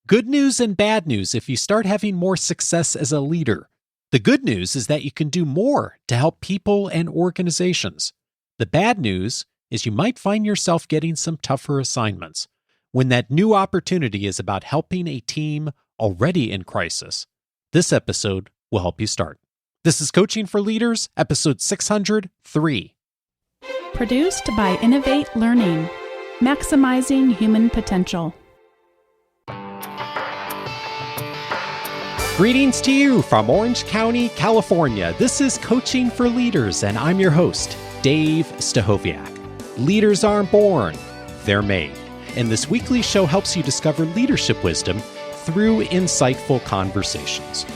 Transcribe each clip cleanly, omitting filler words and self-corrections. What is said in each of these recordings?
Good news and bad news if you start having more success as a leader. The good news is that you can do more to help people and organizations. The bad news is you might find yourself getting some tougher assignments when that new opportunity is about helping a team already in crisis. This episode will help you start. This is Coaching for Leaders, episode 603. Produced by Innovate Learning, maximizing human potential. Greetings to you from Orange County, California. This is Coaching for Leaders, and I'm your host, Dave Stachowiak. Leaders aren't born, they're made. And this weekly show helps you discover leadership wisdom through insightful conversations.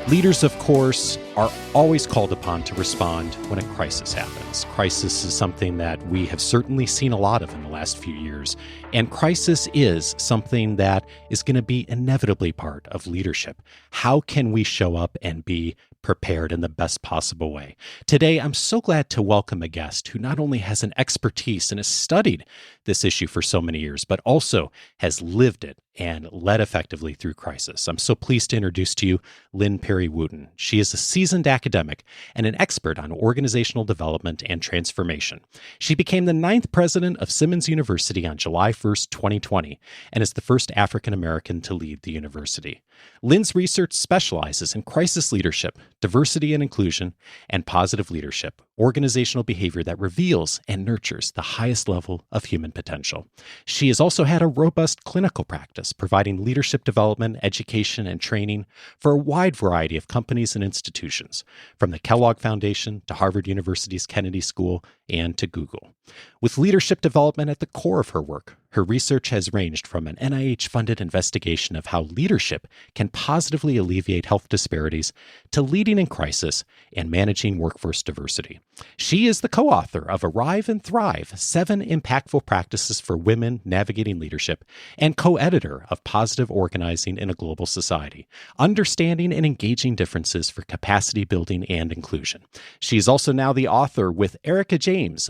Leaders, of course, are always called upon to respond when a crisis happens. Crisis is something that we have certainly seen a lot of in the last few years, and crisis is something that is going to be inevitably part of leadership. How can we show up and be prepared in the best possible way? Today, I'm so glad to welcome a guest who not only has an expertise and has studied this issue for so many years, but also has lived it and led effectively through crisis. I'm so pleased to introduce to you Lynn Perry Wooten. She is a seasoned academic and an expert on organizational development and transformation. She became the 9th president of Simmons University on July 1st, 2020, and is the first African American to lead the university. Lynn's research specializes in crisis leadership, diversity and inclusion, and positive leadership, organizational behavior that reveals and nurtures the highest level of human potential. She has also had a robust clinical practice, providing leadership development, education, and training for a wide variety of companies and institutions, from the Kellogg Foundation to Harvard University's Kennedy School and to Google. With leadership development at the core of her work, her research has ranged from an NIH-funded investigation of how leadership can positively alleviate health disparities to leading in crisis and managing workforce diversity. She is the co-author of Arrive and Thrive, 7 Impactful Practices for Women Navigating Leadership, and co-editor of Positive Organizing in a Global Society, Understanding and Engaging Differences for Capacity Building and Inclusion. She is also now the author with Erika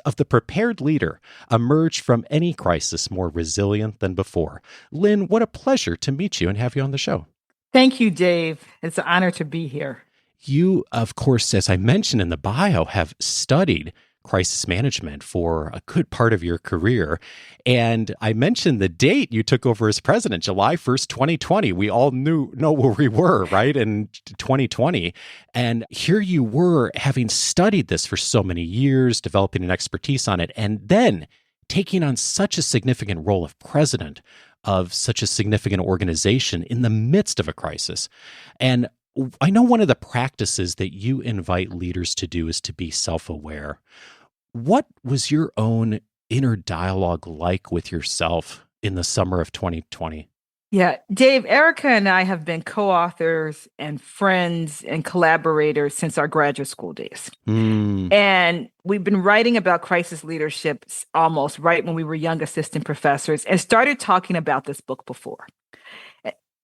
of The Prepared Leader, Emerge from Any Crisis More Resilient Than Before. Lynn, what a pleasure to meet you and have you on the show. Thank you, Dave. It's an honor to be here. You, of course, as I mentioned in the bio, have studied crisis management for a good part of your career. And I mentioned the date you took over as president, July 1st, 2020. We all know where we were, right, in 2020. And here you were, having studied this for so many years, developing an expertise on it, and then taking on such a significant role of president of such a significant organization in the midst of a crisis. And I know one of the practices that you invite leaders to do is to be self-aware. What was your own inner dialogue like with yourself in the summer of 2020? Yeah, Dave, Erika and I have been co-authors and friends and collaborators since our graduate school days. And we've been writing about crisis leadership almost right when we were young assistant professors and started talking about this book before.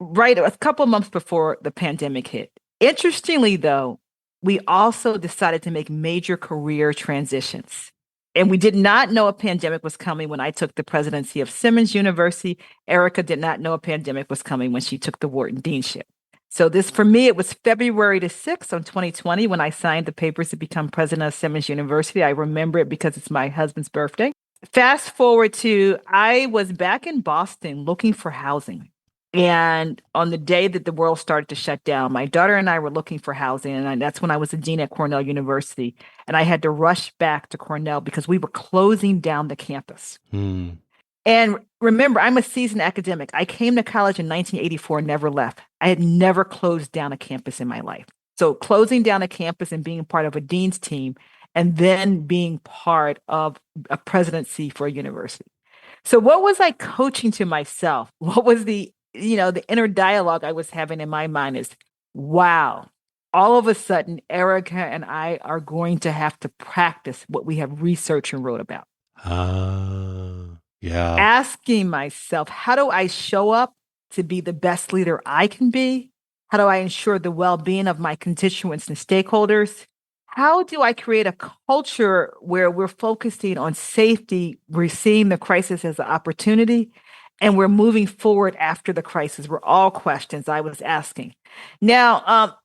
Right, a couple of months before the pandemic hit. Interestingly, though, we also decided to make major career transitions. And we did not know a pandemic was coming when I took the presidency of Simmons University. Erika did not know a pandemic was coming when she took the Wharton deanship. So this, for me, it was February the 6th of 2020 when I signed the papers to become president of Simmons University. I remember it because it's my husband's birthday. Fast forward to, I was back in Boston looking for housing. And on the day that the world started to shut down, my daughter and I were looking for housing. And that's when I was a dean at Cornell University. And I had to rush back to Cornell because we were closing down the campus. And remember, I'm a seasoned academic. I came to college in 1984 and never left. I had never closed down a campus in my life. So closing down a campus and being part of a dean's team and then being part of a presidency for a university. So what was I coaching to myself? What was the inner dialogue I was having in my mind is, wow, all of a sudden, Erika and I are going to have to practice what we have researched and wrote about. Yeah. Asking myself, how do I show up to be the best leader I can be? How do I ensure the well-being of my constituents and stakeholders? How do I create a culture where we're focusing on safety, we're seeing the crisis as an opportunity, and we're moving forward after the crisis were all questions I was asking. Now,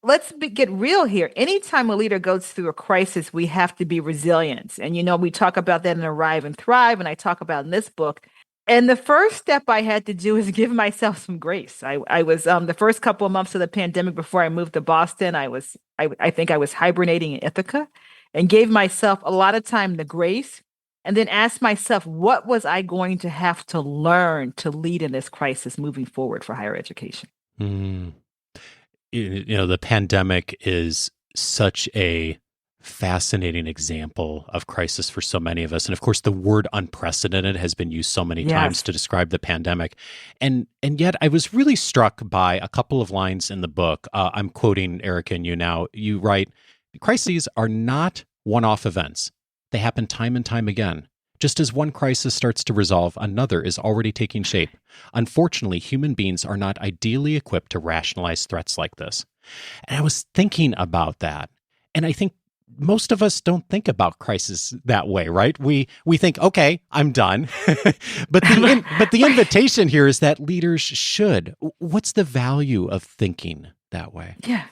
get real here. Anytime a leader goes through a crisis, we have to be resilient. And, we talk about that in Arrive and Thrive, and I talk about in this book. And the first step I had to do is give myself some grace. I was the first couple of months of the pandemic before I moved to Boston. I think I was hibernating in Ithaca, and gave myself a lot of time to grace, and then asked myself, what was I going to have to learn to lead in this crisis moving forward for higher education? Mm. The pandemic is such a fascinating example of crisis for so many of us. And of course, the word unprecedented has been used so many times to describe the pandemic. And yet I was really struck by a couple of lines in the book. I'm quoting Erika and you now. You write, crises are not one-off events. They happen time and time again. Just as one crisis starts to resolve, another is already taking shape. Unfortunately, human beings are not ideally equipped to rationalize threats like this. And I was thinking about that. And I think most of us don't think about crisis that way, right? We think, okay, I'm done. but the invitation here is that leaders should. What's the value of thinking that way? Yeah.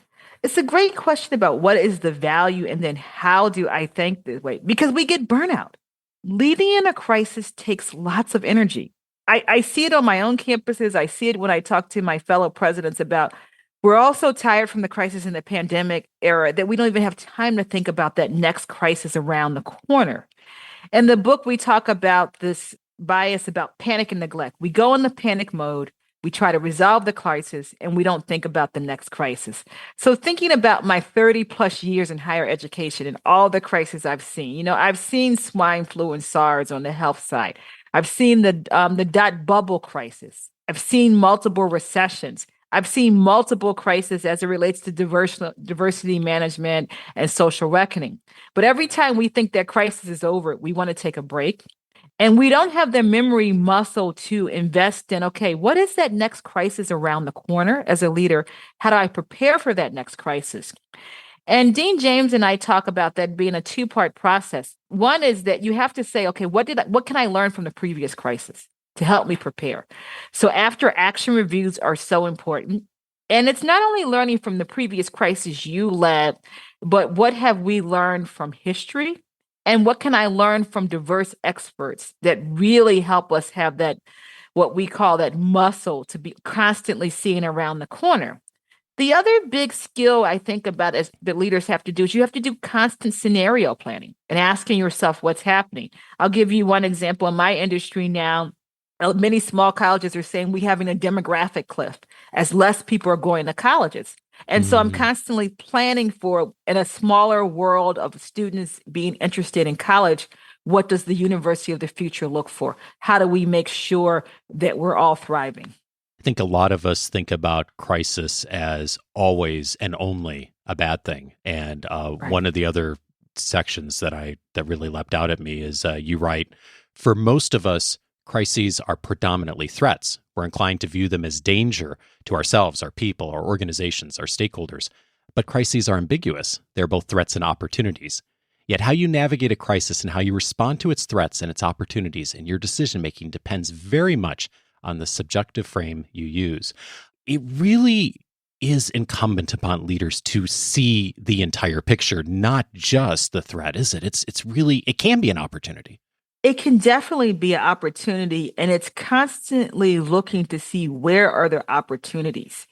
It's a great question about what is the value and then how do I think this way? Because we get burnout. Leading in a crisis takes lots of energy. I see it on my own campuses. I see it when I talk to my fellow presidents about we're all so tired from the crisis in the pandemic era that we don't even have time to think about that next crisis around the corner. In the book, we talk about this bias about panic and neglect. We go in the panic mode. We try to resolve the crisis, and we don't think about the next crisis. So thinking about my 30 plus years in higher education and all the crises I've seen, I've seen swine flu and SARS on the health side. I've seen the dot bubble crisis. I've seen multiple recessions. I've seen multiple crises as it relates to diversity management and social reckoning. But every time we think that crisis is over, we want to take a break. And we don't have the memory muscle to invest in, okay, what is that next crisis around the corner as a leader? How do I prepare for that next crisis? And Dean James and I talk about that being a two-part process. One is that you have to say, okay, what can I learn from the previous crisis to help me prepare? So after action reviews are so important. And it's not only learning from the previous crisis you led, but what have we learned from history? And what can I learn from diverse experts that really help us have that, what we call that muscle to be constantly seeing around the corner? The other big skill I think about as the leaders have to do is you have to do constant scenario planning and asking yourself what's happening. I'll give you one example in my industry now. Many small colleges are saying we're having a demographic cliff as less people are going to colleges. And so I'm constantly planning for, in a smaller world of students being interested in college, what does the university of the future look for? How do we make sure that we're all thriving? I think a lot of us think about crisis as always and only a bad thing. And one of the other sections that really leapt out at me is you write, for most of us, crises are predominantly threats. We're inclined to view them as danger to ourselves, our people, our organizations, our stakeholders. But crises are ambiguous. They're both threats and opportunities. Yet how you navigate a crisis and how you respond to its threats and its opportunities in your decision-making depends very much on the subjective frame you use. It really is incumbent upon leaders to see the entire picture, not just the threat, is it? It can be an opportunity. It can definitely be an opportunity, and it's constantly looking to see where are there opportunities.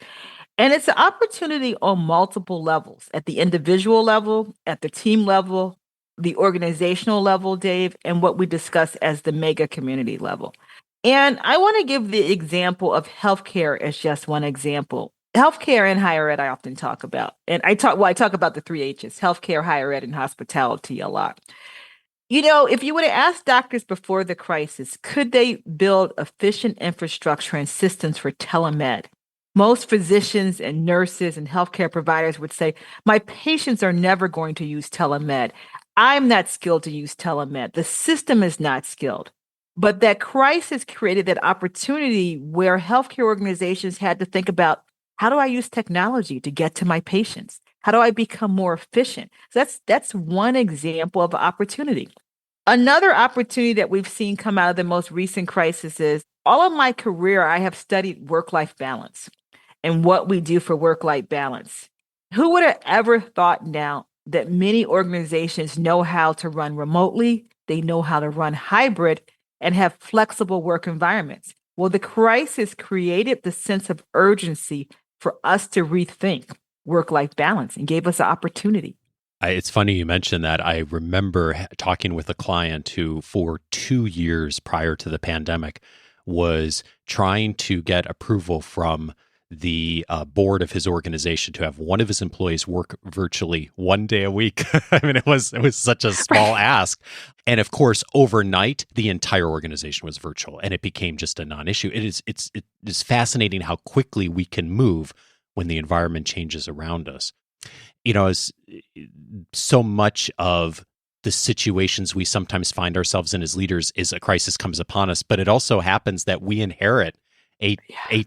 And it's an opportunity on multiple levels, at the individual level, at the team level, the organizational level, Dave, and what we discuss as the mega community level. And I want to give the example of healthcare as just one example. Healthcare and higher ed, I often talk about. And I talk about the three H's, healthcare, higher ed, and hospitality a lot. If you would have asked doctors before the crisis, could they build efficient infrastructure and systems for telemed? Most physicians and nurses and healthcare providers would say, my patients are never going to use telemed. I'm not skilled to use telemed. The system is not skilled. But that crisis created that opportunity where healthcare organizations had to think about, how do I use technology to get to my patients? How do I become more efficient? So that's one example of opportunity. Another opportunity that we've seen come out of the most recent crisis is All of my career, I have studied work-life balance and what we do for work-life balance. Who would have ever thought now that many organizations know how to run remotely, they know how to run hybrid, and have flexible work environments? Well, the crisis created the sense of urgency for us to rethink work-life balance and gave us an opportunity. It's funny you mentioned that. I remember talking with a client who, for 2 years prior to the pandemic, was trying to get approval from the board of his organization to have one of his employees work virtually 1 day a week. I mean, it was such a small ask. And of course, overnight, the entire organization was virtual and it became just a non-issue. It is fascinating how quickly we can move when the environment changes around us. As so much of the situations we sometimes find ourselves in as leaders is a crisis comes upon us, but it also happens that we inherit a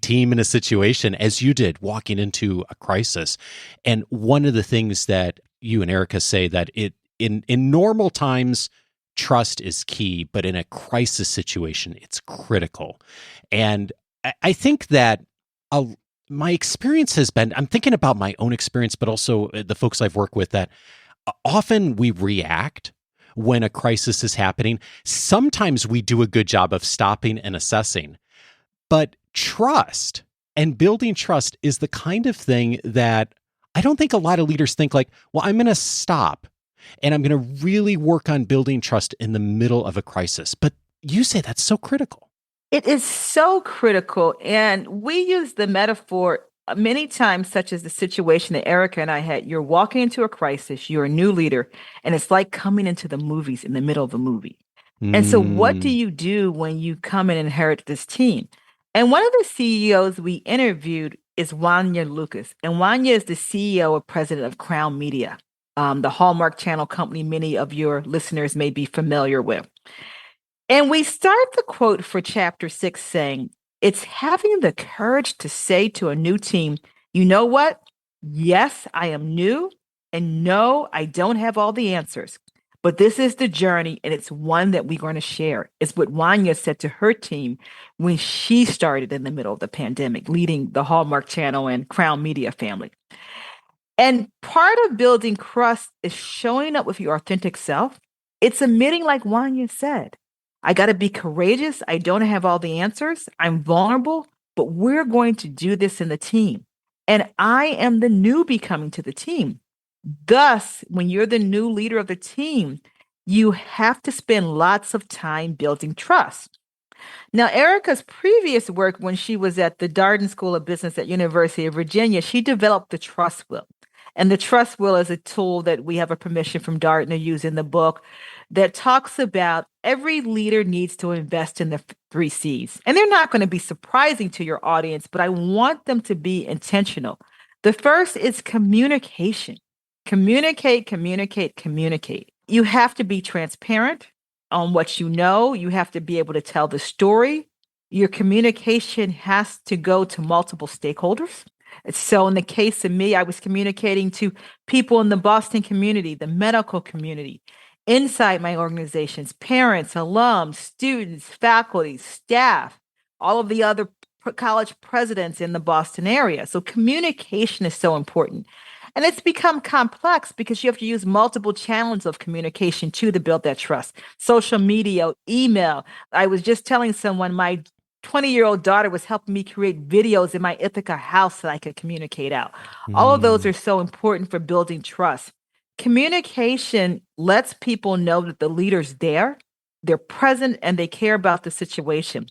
team in a situation, as you did, walking into a crisis. And one of the things that you and Erika say that in normal times, trust is key, but in a crisis situation, it's critical. And I think that my experience has been, I'm thinking about my own experience, but also the folks I've worked with, that often we react when a crisis is happening. Sometimes we do a good job of stopping and assessing, but trust and building trust is the kind of thing that I don't think a lot of leaders think like, well, I'm going to stop and I'm going to really work on building trust in the middle of a crisis. But you say that's so critical. It is so critical. And we use the metaphor many times, such as the situation that Erika and I had. You're walking into a crisis, you're a new leader, and it's like coming into the movies in the middle of a movie. And so what do you do when you come and inherit this team? And one of the CEOs we interviewed is Wanya Lucas. And Wanya is the CEO and president of Crown Media, the Hallmark Channel company many of your listeners may be familiar with. And we start the quote for chapter 6 saying, it's having the courage to say to a new team, you know what? Yes, I am new. And no, I don't have all the answers. But this is the journey, and it's one that we're going to share. It's what Wanya said to her team when she started in the middle of the pandemic, leading the Hallmark Channel and Crown Media family. And part of building trust is showing up with your authentic self. It's admitting, like Wanya said, I got to be courageous. I don't have all the answers. I'm vulnerable, but we're going to do this in the team. And I am the newbie coming to the team. Thus, when you're the new leader of the team, you have to spend lots of time building trust. Now, Erika's previous work when she was at the Darden School of Business at University of Virginia, she developed the trust wheel. And the trust wheel is a tool that we have a permission from Darden to use in the book that talks about every leader needs to invest in the 3 C's. And they're not going to be surprising to your audience, but I want them to be intentional. The first is communication. Communicate, communicate, communicate. You have to be transparent on what you know. You have to be able to tell the story. Your communication has to go to multiple stakeholders. So in the case of me, I was communicating to people in the Boston community, the medical community, inside my organizations, parents, alums, students, faculty, staff, all of the other college presidents in the Boston area. So communication is so important. And it's become complex because you have to use multiple channels of communication to build that trust. Social media, email. I was just telling someone my 20-year-old daughter was helping me create videos in my Ithaca house that I could communicate out. All of those are so important for building trust. Communication lets people know that the leader's there, they're present, and they care about the situation.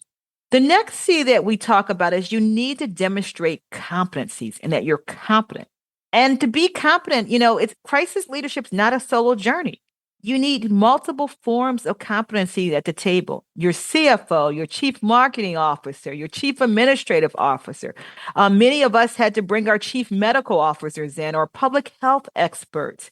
The next C that we talk about is you need to demonstrate competencies and that you're competent. And to be competent, it's crisis leadership's not a solo journey. You need multiple forms of competency at the table. Your CFO, your chief marketing officer, your chief administrative officer. Many of us had to bring our chief medical officers in or public health experts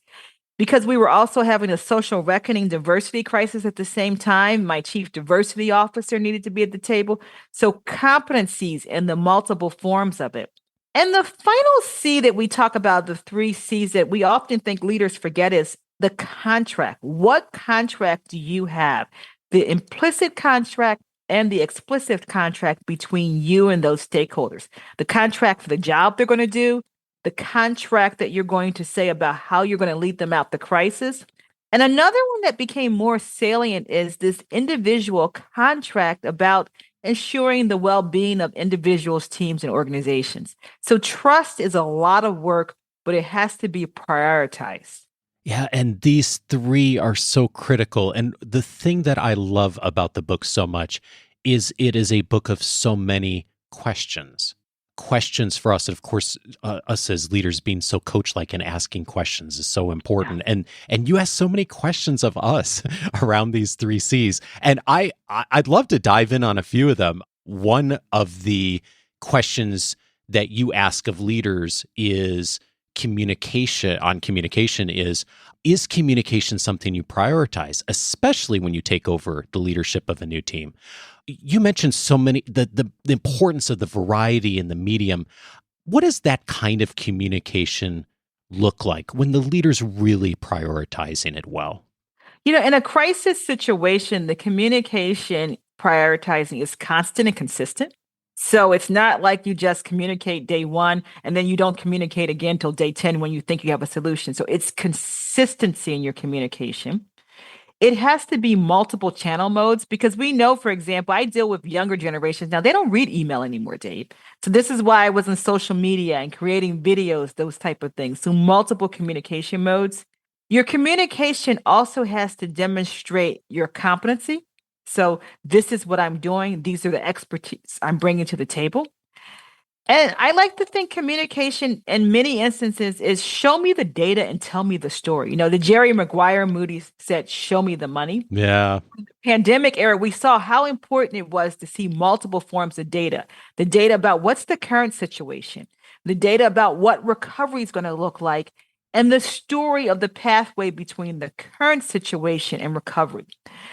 because we were also having a social reckoning diversity crisis at the same time. My chief diversity officer needed to be at the table. So competencies and the multiple forms of it. And the final C that we talk about, the 3 C's that we often think leaders forget, is the contract. What contract do you have? The implicit contract and the explicit contract between you and those stakeholders. The contract for the job they're going to do, the contract that you're going to say about how you're going to lead them out the crisis. And another one that became more salient is this individual contract about ensuring the well-being of individuals, teams, and organizations. So trust is a lot of work, but it has to be prioritized. Yeah, and these three are so critical. And the thing that I love about the book so much is it is a book of so many questions. Questions for us, and of course, us as leaders being so coach-like and asking questions is so important. Yeah. And you ask so many questions of us around these three C's, and I'd love to dive in on a few of them. One of the questions that you ask of leaders is communication is communication something you prioritize, especially when you take over the leadership of a new team? You mentioned so many, the importance of the variety in the medium. What does that kind of communication look like when the leader's really prioritizing it well? In a crisis situation, the communication prioritizing is constant and consistent. So it's not like you just communicate day one and then you don't communicate again till day 10 when you think you have a solution. So it's consistency in your communication. It has to be multiple channel modes because we know, for example, I deal with younger generations. Now, they don't read email anymore, Dave. So this is why I was in social media and creating videos, those type of things. So multiple communication modes. Your communication also has to demonstrate your competency. So this is what I'm doing. These are the expertise I'm bringing to the table. And I like to think communication in many instances is show me the data and tell me the story. The Jerry Maguire movie said, show me the money. Yeah. In the pandemic era, we saw how important it was to see multiple forms of data. The data about what's the current situation, the data about what recovery is going to look like, and the story of the pathway between the current situation and recovery.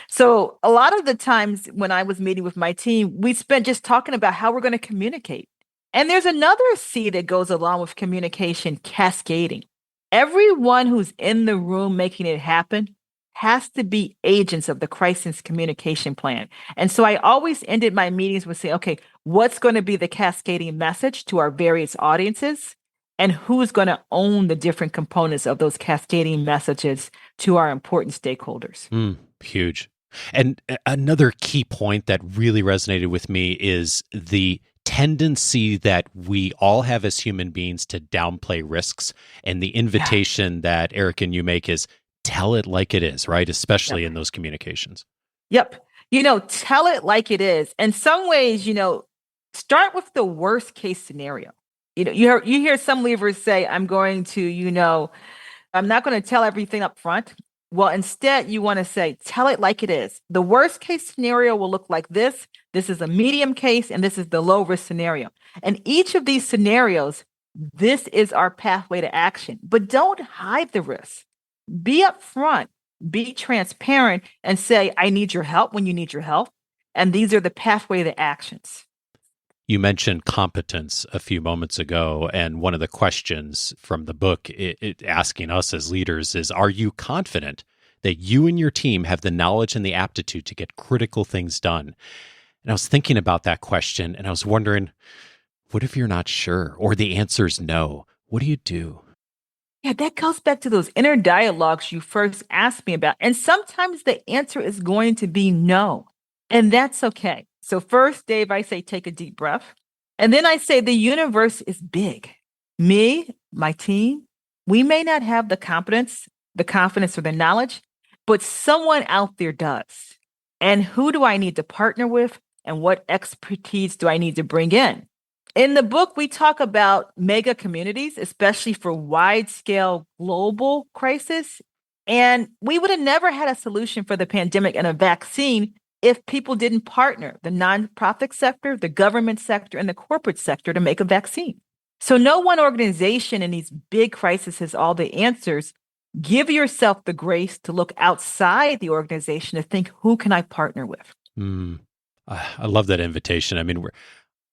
So a lot of the times when I was meeting with my team, we spent just talking about how we're going to communicate. And there's another C that goes along with communication, cascading. Everyone who's in the room making it happen has to be agents of the crisis communication plan. And so I always ended my meetings with saying, okay, what's going to be the cascading message to our various audiences? And who's going to own the different components of those cascading messages to our important stakeholders? Huge. And another key point that really resonated with me is the tendency that we all have as human beings to downplay risks. And the invitation that Erika and you make is tell it like it is, right? Especially in those communications. Yep. Tell it like it is. In some ways, start with the worst case scenario. You hear some leaders say, I'm going to, I'm not going to tell everything up front. Well, instead, you want to say, tell it like it is. The worst case scenario will look like this. This is a medium case, and this is the low risk scenario. And each of these scenarios, this is our pathway to action. But don't hide the risk. Be upfront, be transparent, and say, I need your help when you need your help. And these are the pathway to actions. You mentioned competence a few moments ago, and one of the questions from the book asking us as leaders is, are you confident that you and your team have the knowledge and the aptitude to get critical things done? And I was thinking about that question, and I was wondering, what if you're not sure, or the answer is no? What do you do? Yeah, that goes back to those inner dialogues you first asked me about. And sometimes the answer is going to be no, and that's okay. So first, Dave, I say, take a deep breath. And then I say, the universe is big. Me, my team, we may not have the competence, the confidence, or the knowledge, but someone out there does. And who do I need to partner with? And what expertise do I need to bring in? In the book, we talk about mega communities, especially for wide-scale global crisis. And we would have never had a solution for the pandemic and a vaccine if people didn't partner, the nonprofit sector, the government sector, and the corporate sector to make a vaccine. So no one organization in these big crises has all the answers. Give yourself the grace to look outside the organization to think, who can I partner with? I love that invitation. I mean,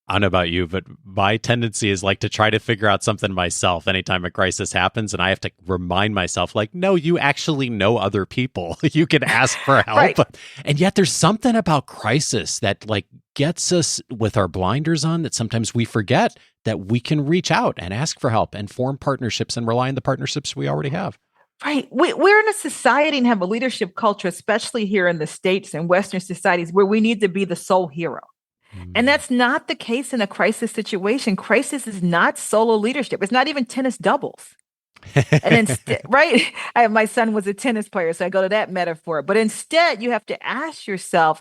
I don't know about you, but my tendency is like to try to figure out something myself anytime a crisis happens. And I have to remind myself, like, no, you actually know other people. You can ask for help. Right. And yet there's something about crisis that like gets us with our blinders on that sometimes we forget that we can reach out and ask for help and form partnerships and rely on the partnerships we already have. Right. We're in a society and have a leadership culture, especially here in the States and Western societies, where we need to be the sole hero. And that's not the case in a crisis situation. Crisis is not solo leadership. It's not even tennis doubles. And instead, right? My son was a tennis player, so I go to that metaphor. But instead, you have to ask yourself,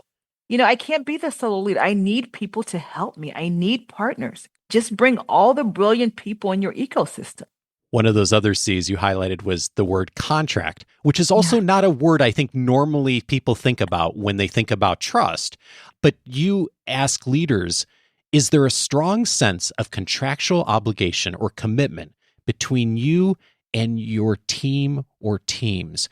I can't be the solo leader. I need people to help me. I need partners. Just bring all the brilliant people in your ecosystem. One of those other C's you highlighted was the word contract, which is also not a word I think normally people think about when they think about trust. But you ask leaders, is there a strong sense of contractual obligation or commitment between you and your team or teams?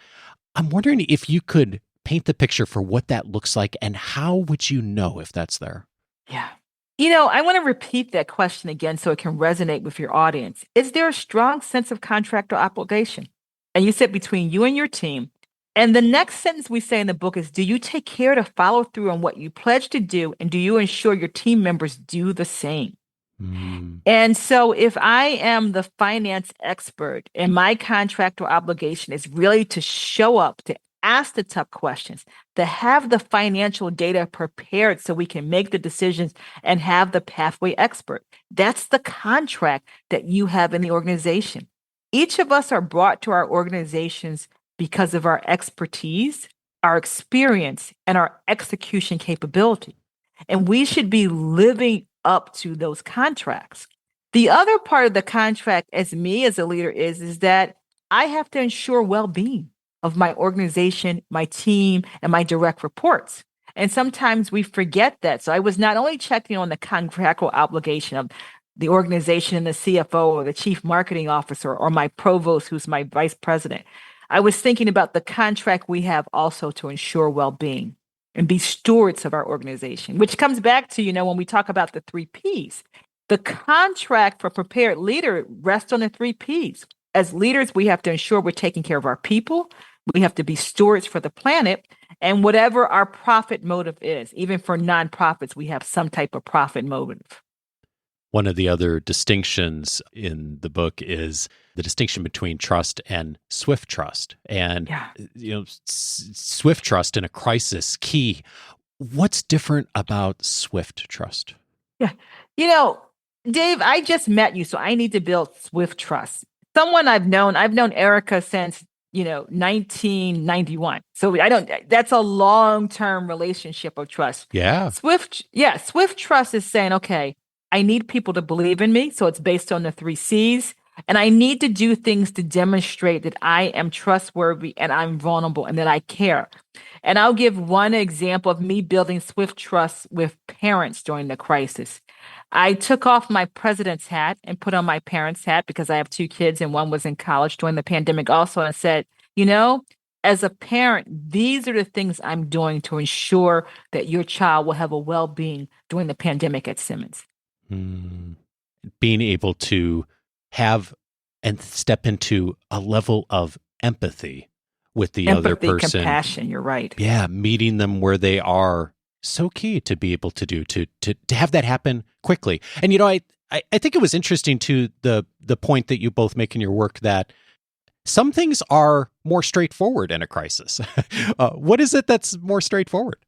I'm wondering if you could paint the picture for what that looks like and how would you know if that's there? Yeah. I want to repeat that question again so it can resonate with your audience. Is there a strong sense of contractual obligation? And you said between you and your team. And the next sentence we say in the book is, do you take care to follow through on what you pledge to do? And do you ensure your team members do the same? And so if I am the finance expert and my contractual obligation is really to show up, to ask the tough questions, to have the financial data prepared so we can make the decisions and have the pathway expert. That's the contract that you have in the organization. Each of us are brought to our organizations because of our expertise, our experience, and our execution capability. And we should be living up to those contracts. The other part of the contract as me as a leader is that I have to ensure well-being of my organization, my team, and my direct reports. And sometimes we forget that. So I was not only checking on the contractual obligation of the organization and the CFO or the chief marketing officer or my provost, who's my vice president. I was thinking about the contract we have also to ensure well-being and be stewards of our organization, which comes back to, when we talk about the 3 Ps, the contract for prepared leader rests on the 3 Ps. As leaders, we have to ensure we're taking care of our people. We have to be stewards for the planet, and whatever our profit motive is. Even for nonprofits, we have some type of profit motive. One of the other distinctions in the book is the distinction between trust and swift trust. And, swift trust in a crisis, key. What's different about swift trust? Yeah. Dave, I just met you, so I need to build swift trust. Someone I've known Erika since 1991. So that's a long-term relationship of trust. Yeah. Swift trust is saying, okay, I need people to believe in me. So it's based on the 3 Cs. And I need to do things to demonstrate that I am trustworthy and I'm vulnerable and that I care. And I'll give one example of me building swift trust with parents during the crisis. I took off my president's hat and put on my parents' hat because I have 2 kids and one was in college during the pandemic also. And said, as a parent, these are the things I'm doing to ensure that your child will have a well-being during the pandemic at Simmons. Being able to have and step into a level of empathy with the other person. Compassion, you're right. Yeah, meeting them where they are. So key to be able to do, to have that happen quickly. And, I think it was interesting to the point that you both make in your work that some things are more straightforward in a crisis. What is it that's more straightforward?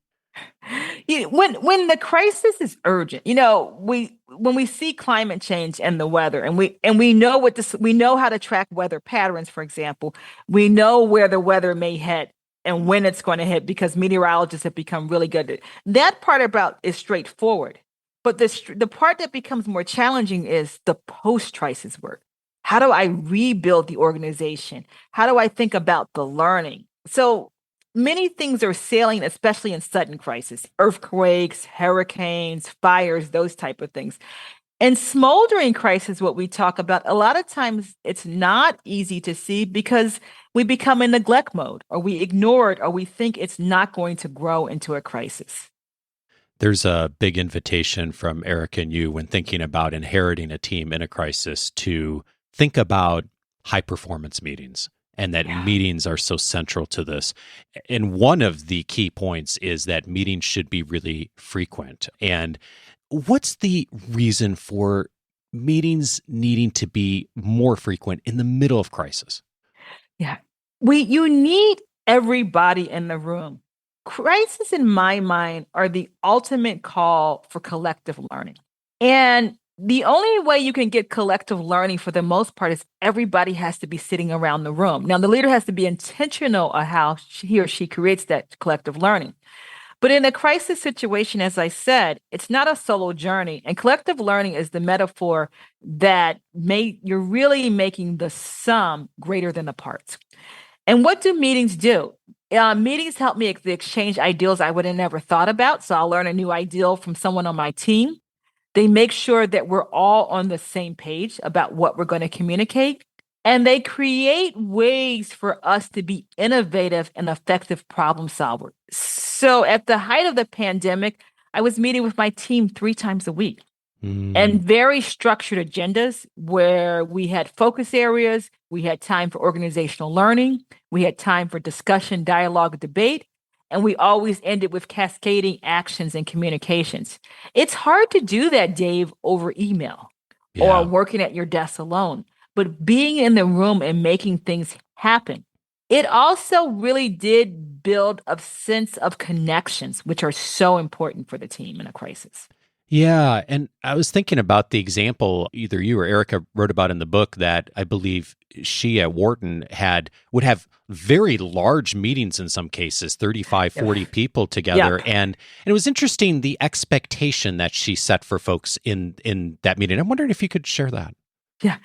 When the crisis is urgent, when we see climate change and the weather, and we know we know how to track weather patterns, for example, we know where the weather may hit and when it's going to hit because meteorologists have become really good at it. That part about is straightforward. But the part that becomes more challenging is the post-crisis work. How do I rebuild the organization? How do I think about the learning? So many things are sailing, especially in sudden crisis, earthquakes, hurricanes, fires, those type of things. And smoldering crisis, what we talk about, a lot of times it's not easy to see because we become in neglect mode or we ignore it or we think it's not going to grow into a crisis. There's a big invitation from Erika and you when thinking about inheriting a team in a crisis to think about high performance meetings, and that meetings are so central to this. And one of the key points is that meetings should be really frequent. And what's the reason for meetings needing to be more frequent in the middle of crisis? Yeah. You need everybody in the room. Crises, in my mind, are the ultimate call for collective learning. And the only way you can get collective learning for the most part is everybody has to be sitting around the room. Now, the leader has to be intentional of how he or she creates that collective learning. But in a crisis situation, as I said, it's not a solo journey. And collective learning is the metaphor that you're really making the sum greater than the parts. And what do meetings do? Meetings help me exchange ideals I would have never thought about. So I'll learn a new ideal from someone on my team. They make sure that we're all on the same page about what we're going to communicate. And they create ways for us to be innovative and effective problem solvers. So at the height of the pandemic, I was meeting with my team 3 times a week. And very structured agendas where we had focus areas, we had time for organizational learning, we had time for discussion, dialogue, debate, and we always ended with cascading actions and communications. It's hard to do that, Dave, over email or working at your desk alone, but being in the room and making things happen. It also really did build a sense of connections, which are so important for the team in a crisis. Yeah. And I was thinking about the example either you or Erika wrote about in the book that I believe she at Wharton would have very large meetings in some cases, 35, 40 people together. And it was interesting, the expectation that she set for folks in that meeting. I'm wondering if you could share that. Yeah.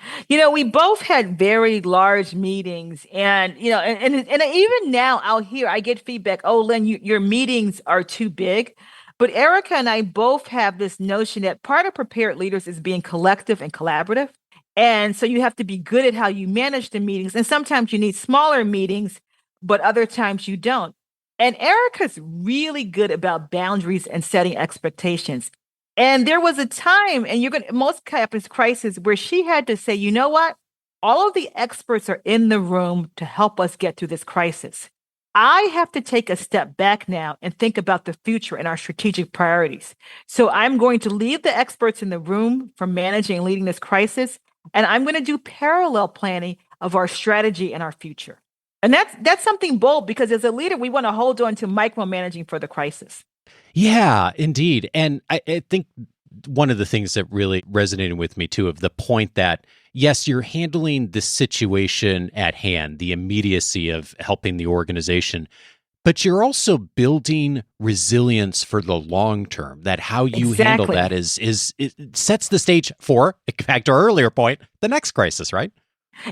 We both had very large meetings and even now out here, I get feedback, oh, Lynn, your meetings are too big. But Erika and I both have this notion that part of prepared leaders is being collective and collaborative. And so you have to be good at how you manage the meetings. And sometimes you need smaller meetings, but other times you don't. And Erika's really good about boundaries and setting expectations. And there was a time, and most campus crisis, where she had to say, you know what? All of the experts are in the room to help us get through this crisis. I have to take a step back now and think about the future and our strategic priorities. So I'm going to leave the experts in the room from managing and leading this crisis, and I'm going to do parallel planning of our strategy and our future. And that's something bold, because as a leader, we want to hold on to micromanaging for the crisis. Yeah, indeed. And I think one of the things that really resonated with me too, of the point that, yes, you're handling the situation at hand, the immediacy of helping the organization, but you're also building resilience for the long term. That how you handle that it sets the stage for, back to our earlier point, the next crisis, right?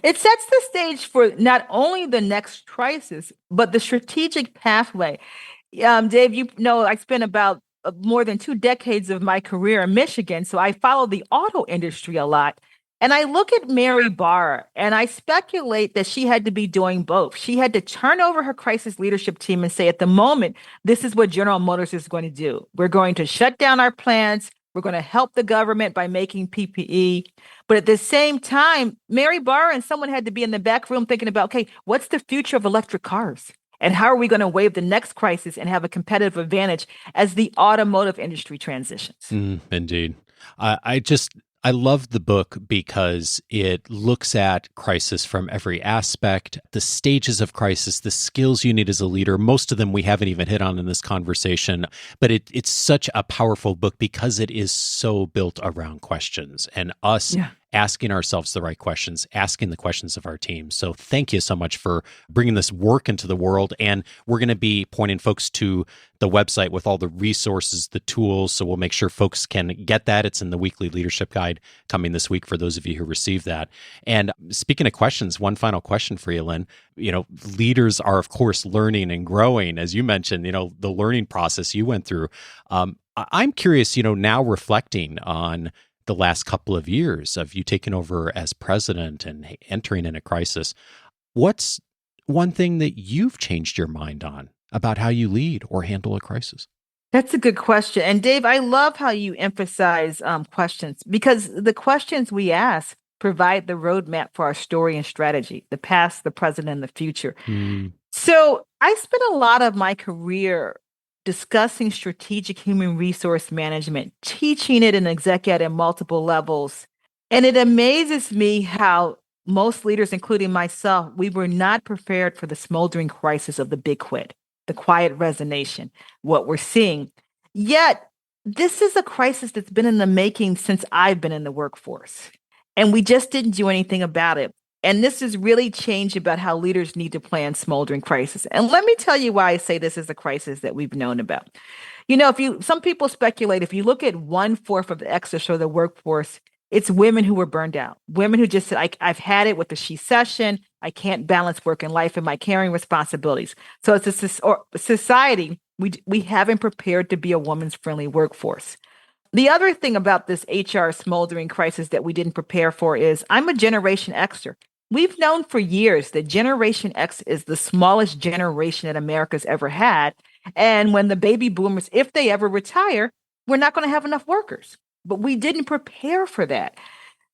It sets the stage for not only the next crisis, but the strategic pathway. Dave, I spent about more than 2 decades of my career in Michigan, so I follow the auto industry a lot. And I look at Mary Barra, and I speculate that she had to be doing both. She had to turn over her crisis leadership team and say, at the moment, this is what General Motors is going to do. We're going to shut down our plants. We're going to help the government by making PPE. But at the same time, Mary Barra and someone had to be in the back room thinking about, okay, what's the future of electric cars? And how are we going to wave the next crisis and have a competitive advantage as the automotive industry transitions? Indeed. I love the book because it looks at crisis from every aspect, the stages of crisis, the skills you need as a leader. Most of them we haven't even hit on in this conversation, but it's such a powerful book because it is so built around questions and us asking ourselves the right questions, asking the questions of our team. So thank you so much for bringing this work into the world. And we're going to be pointing folks to the website with all the resources, the tools. So we'll make sure folks can get that. It's in the weekly leadership guide coming this week for those of you who received that. And speaking of questions, one final question for you, Lynn. Leaders are, of course, learning and growing. As you mentioned, the learning process you went through. I'm curious, now reflecting on the last couple of years of you taking over as president and entering in a crisis, what's one thing that you've changed your mind on about how you lead or handle a crisis? That's a good question. And Dave, I love how you emphasize questions because the questions we ask provide the roadmap for our story and strategy, the past, the present, and the future. Hmm. So I spent a lot of my career discussing strategic human resource management, teaching it in exec ed at multiple levels. And it amazes me how most leaders, including myself, we were not prepared for the smoldering crisis of the big quit, the quiet resignation, what we're seeing. Yet, this is a crisis that's been in the making since I've been in the workforce. And we just didn't do anything about it. And this has really changed about how leaders need to plan smoldering crisis. And let me tell you why I say this is a crisis that we've known about. Some people speculate, if you look at 1/4 of the exodus or the workforce, it's women who were burned out, women who just said, I've had it with the she session. I can't balance work and life and my caring responsibilities. So it's a society, we haven't prepared to be a woman's friendly workforce. The other thing about this HR smoldering crisis that we didn't prepare for is I'm a Generation Xer. We've known for years that Generation X is the smallest generation that America's ever had. And when the baby boomers, if they ever retire, we're not going to have enough workers. But we didn't prepare for that.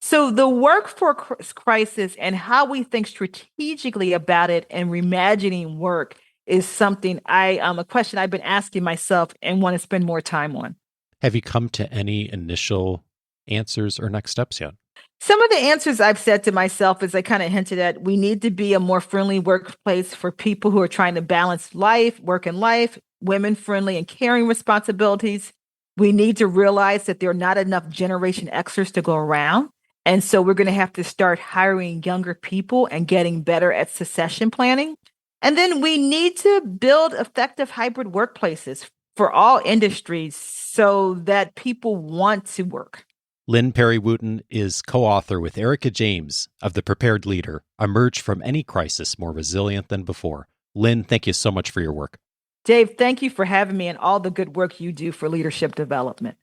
So the workforce crisis and how we think strategically about it and reimagining work is something a question I've been asking myself and want to spend more time on. Have you come to any initial answers or next steps yet? Some of the answers I've said to myself, as I kind of hinted at, we need to be a more friendly workplace for people who are trying to balance work and life, women friendly and caring responsibilities. We need to realize that there are not enough Generation Xers to go around. And so we're going to have to start hiring younger people and getting better at succession planning. And then we need to build effective hybrid workplaces for all industries so that people want to work. Lynn Perry Wooten is co-author with Erika James of The Prepared Leader, Emerge from Any Crisis More Resilient Than Before. Lynn, thank you so much for your work. Dave, thank you for having me and all the good work you do for leadership development.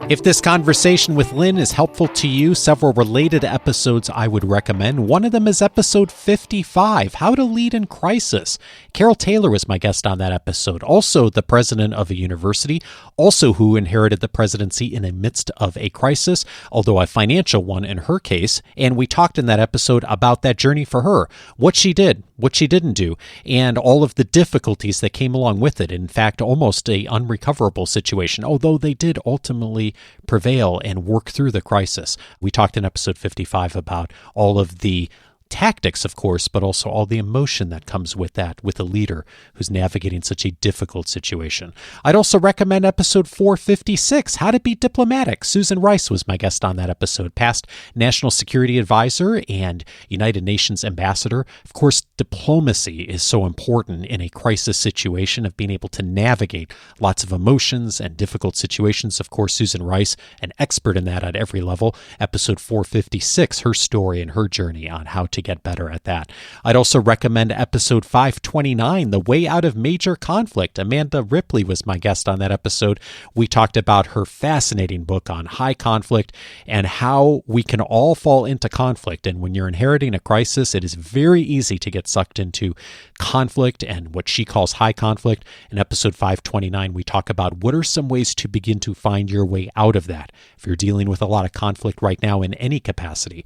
If this conversation with Lynn is helpful to you, several related episodes I would recommend. One of them is episode 55, How to Lead in Crisis. Carol Taylor was my guest on that episode. Also the president of a university, also who inherited the presidency in the midst of a crisis, although a financial one in her case. And we talked in that episode about that journey for her, what she did, what she didn't do, and all of the difficulties that came along with it. In fact, almost a unrecoverable situation, although they did ultimately prevail and work through the crisis. We talked in episode 55 about all of the tactics, of course, but also all the emotion that comes with that, with a leader who's navigating such a difficult situation. I'd also recommend episode 456, How to Be Diplomatic. Susan Rice was my guest on that episode, past National Security Advisor and United Nations Ambassador. Of course, diplomacy is so important in a crisis situation of being able to navigate lots of emotions and difficult situations. Of course, Susan Rice, an expert in that at every level. Episode 456, her story and her journey on how to get better at that. I'd also recommend episode 529, The Way Out of Major Conflict. Amanda Ripley was my guest on that episode. We talked about her fascinating book on high conflict and how we can all fall into conflict. And when you're inheriting a crisis, it is very easy to get sucked into conflict and what she calls high conflict. In episode 529, we talk about what are some ways to begin to find your way out of that. If you're dealing with a lot of conflict right now in any capacity,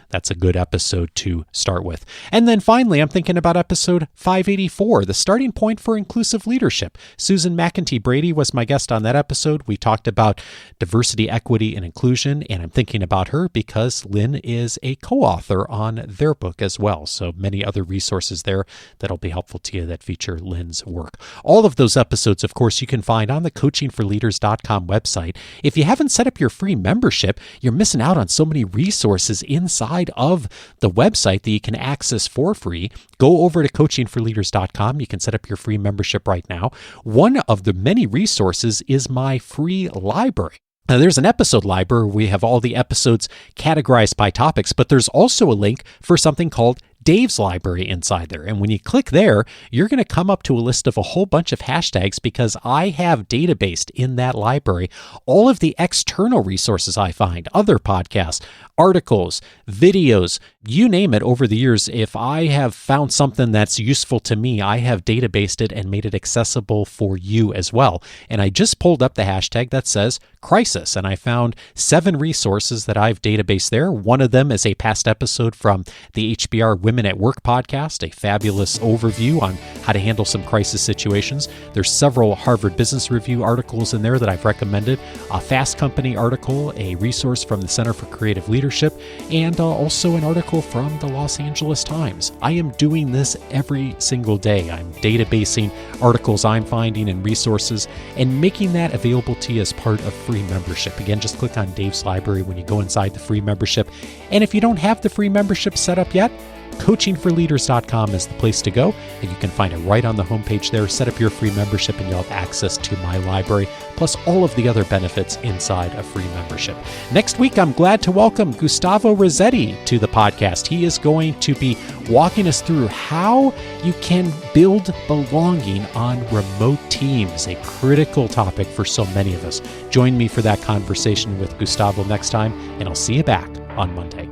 that's a good episode to start with. And then finally, I'm thinking about episode 584, The Starting Point for Inclusive Leadership. Susan McEntee Brady was my guest on that episode. We talked about diversity, equity, and inclusion, and I'm thinking about her because Lynn is a co-author on their book as well. So many other resources there that'll be helpful to you that feature Lynn's work. All of those episodes, of course, you can find on the coachingforleaders.com website. If you haven't set up your free membership, you're missing out on so many resources inside of the website that you can access for free. Go over to coachingforleaders.com. You can set up your free membership right now. One of the many resources is my free library. Now, there's an episode library where we have all the episodes categorized by topics, but there's also a link for something called Dave's library inside there. And when you click there, you're going to come up to a list of a whole bunch of hashtags because I have databased in that library all of the external resources I find, other podcasts, articles, videos, you name it. Over the years, if I have found something that's useful to me, I have databased it and made it accessible for you as well. And I just pulled up the hashtag that says crisis, and I found 7 resources that I've databased there. One of them is a past episode from the HBR Women at Work podcast, a fabulous overview on how to handle some crisis situations. There's several Harvard Business Review articles in there that I've recommended, a Fast Company article, a resource from the Center for Creative Leadership, and also an article from the Los Angeles Times. I am doing this every single day. I'm databasing articles I'm finding and resources and making that available to you as part of free membership. Again, just click on Dave's Library when you go inside the free membership. And if you don't have the free membership set up yet, coachingforleaders.com is the place to go, and you can find it right on the homepage there. Set up your free membership and you'll have access to my library, plus all of the other benefits inside a free membership. Next week, I'm glad to welcome Gustavo Rossetti to the podcast. He is going to be walking us through how you can build belonging on remote teams, a critical topic for so many of us. Join me for that conversation with Gustavo next time, and I'll see you back on Monday.